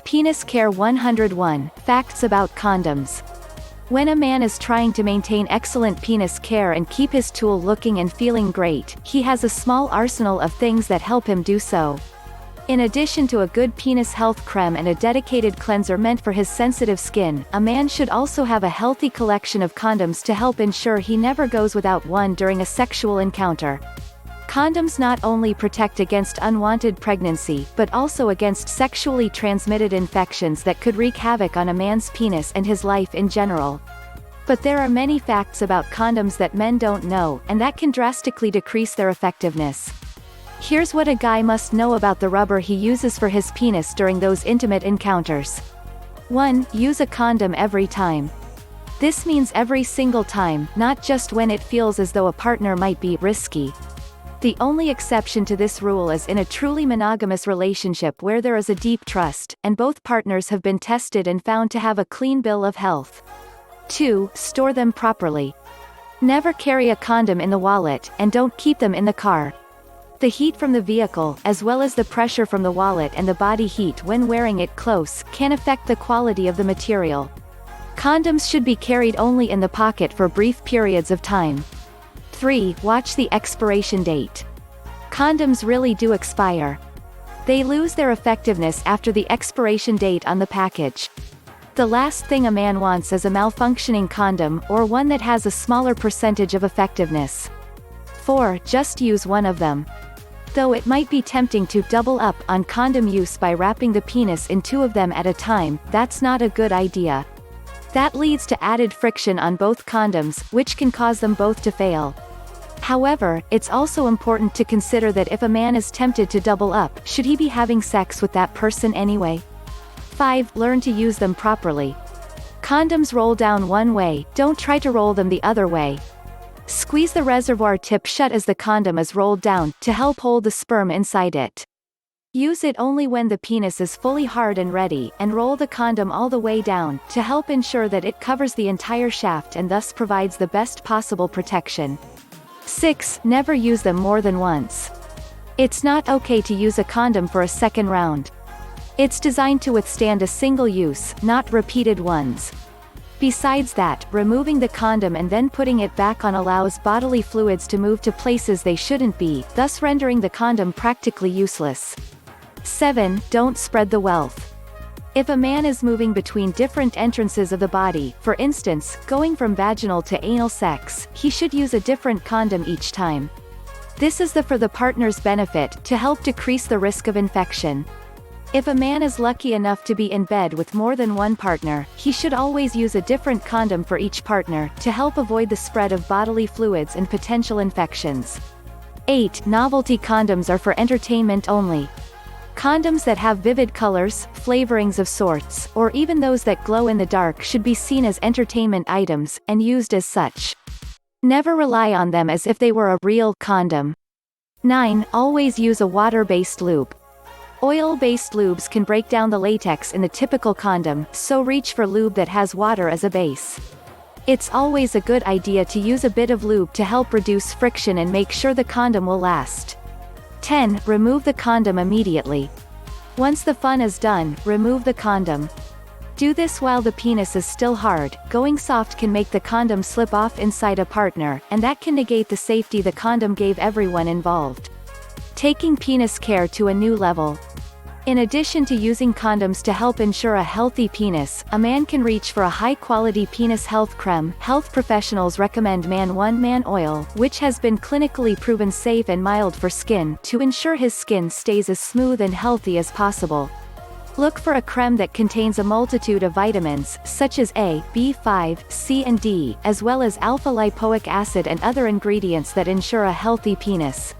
Penis Care 101, Facts about Condoms. When a man is trying to maintain excellent penis care and keep his tool looking and feeling great, he has a small arsenal of things that help him do so. In addition to a good penis health creme and a dedicated cleanser meant for his sensitive skin, a man should also have a healthy collection of condoms to help ensure he never goes without one during a sexual encounter. Condoms not only protect against unwanted pregnancy but also against sexually transmitted infections that could wreak havoc on a man's penis and his life in general. But there are many facts about condoms that men don't know, and that can drastically decrease their effectiveness. Here's what a guy must know about the rubber he uses for his penis during those intimate encounters. 1. Use a condom every time. This means every single time, not just when it feels as though a partner might be risky. The only exception to this rule is in a truly monogamous relationship where there is a deep trust, and both partners have been tested and found to have a clean bill of health. 2. Store them properly. Never carry a condom in the wallet, and don't keep them in the car. The heat from the vehicle, as well as the pressure from the wallet and the body heat when wearing it close, can affect the quality of the material. Condoms should be carried only in the pocket for brief periods of time. 3. Watch the expiration date. Condoms really do expire. They lose their effectiveness after the expiration date on the package. The last thing a man wants is a malfunctioning condom, or one that has a smaller percentage of effectiveness. 4. Just use one of them. Though it might be tempting to double up on condom use by wrapping the penis in two of them at a time, that's not a good idea. That leads to added friction on both condoms, which can cause them both to fail. However, it's also important to consider that if a man is tempted to double up, should he be having sex with that person anyway? 5. Learn to use them properly. Condoms roll down one way, don't try to roll them the other way. Squeeze the reservoir tip shut as the condom is rolled down, to help hold the sperm inside it. Use it only when the penis is fully hard and ready, and roll the condom all the way down, to help ensure that it covers the entire shaft and thus provides the best possible protection. 6. Never use them more than once. It's not okay to use a condom for a second round. It's designed to withstand a single use, not repeated ones. Besides that, removing the condom and then putting it back on allows bodily fluids to move to places they shouldn't be, thus rendering the condom practically useless. 7. Don't spread the wealth. If a man is moving between different entrances of the body, for instance, going from vaginal to anal sex, he should use a different condom each time. This is for the partner's benefit, to help decrease the risk of infection. If a man is lucky enough to be in bed with more than one partner, he should always use a different condom for each partner, to help avoid the spread of bodily fluids and potential infections. 8. Novelty condoms are for entertainment only. Condoms that have vivid colors, flavorings of sorts, or even those that glow in the dark should be seen as entertainment items, and used as such. Never rely on them as if they were a real condom. 9. Always use a water-based lube. Oil-based lubes can break down the latex in the typical condom, so reach for lube that has water as a base. It's always a good idea to use a bit of lube to help reduce friction and make sure the condom will last. 10. Remove the condom immediately. Once the fun is done, remove the condom. Do this while the penis is still hard. Going soft can make the condom slip off inside a partner, and that can negate the safety the condom gave everyone involved. Taking penis care to a new level. In addition to using condoms to help ensure a healthy penis, a man can reach for a high-quality penis health creme. Health professionals recommend Man 1 Man Oil, which has been clinically proven safe and mild for skin, to ensure his skin stays as smooth and healthy as possible. Look for a creme that contains a multitude of vitamins, such as A, B5, C and D, as well as alpha-lipoic acid and other ingredients that ensure a healthy penis.